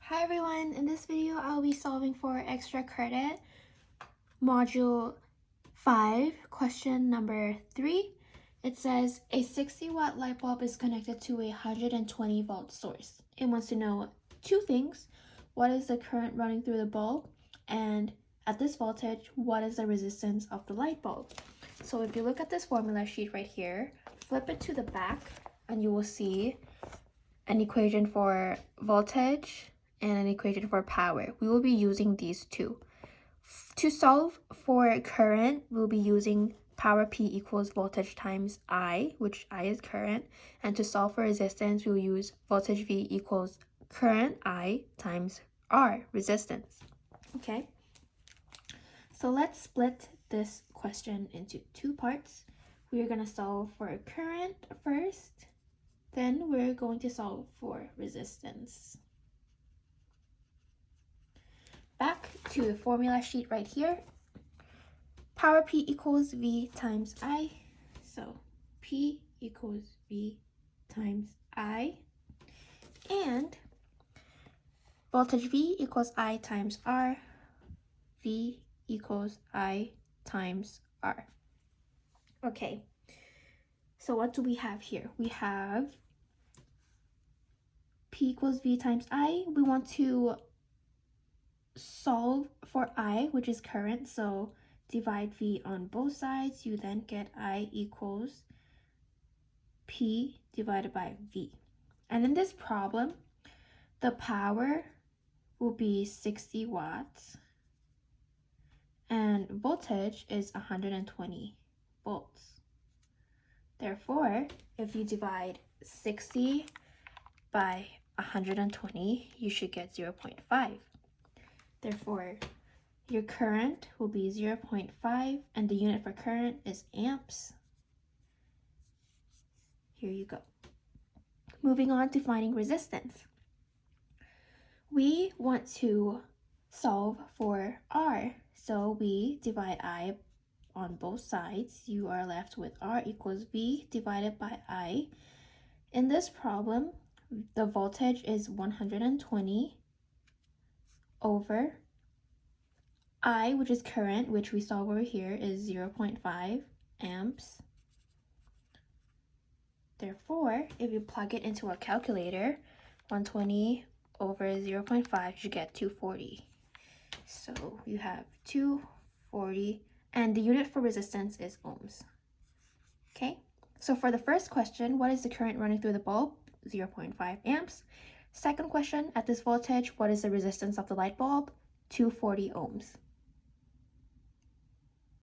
Hi everyone, in this video I'll be solving for extra credit module 5 question number 3. It says a 60 watt light bulb is connected to a 120 volt source. It wants to know two things: what is the current running through the bulb, and at this voltage what is the resistance of the light bulb. So if you look at this formula sheet right here, flip it to the back and you will see an equation for voltage and an equation for power. We will be using these two. To solve for current, we'll be using power P equals voltage times I, which I is current. And to solve for resistance, we'll use voltage V equals current I times R, resistance. Okay, so let's split this question into two parts. We're going to solve for current first, then we're going to solve for resistance. Back to the formula sheet right here. Power P equals V times I. So P equals V times I. And voltage V equals I times R. V equals I times R. Okay, so what do we have here? We have P equals V times I. We want to solve for I, which is current, so divide V on both sides. You then get I equals P divided by V. And in this problem, the power will be 60 watts and voltage is 120 volts. Therefore, if you divide 60 by 120, you should get 0.5. Therefore, your current will be 0.5 and the unit for current is amps. Here you go. Moving on to finding resistance. We want to solve for R, so we divide I on both sides. You are left with R equals V divided by I. In this problem, the voltage is 120 over I, which is current, which we solve over here, is 0.5 amps. Therefore, if you plug it into a calculator, 120 over 0.5, you get 240. So you have 240, and the unit for resistance is ohms. Okay, so for the first question, what is the current running through the bulb? 0.5 amps. Second question, at this voltage, what is the resistance of the light bulb? 240 ohms.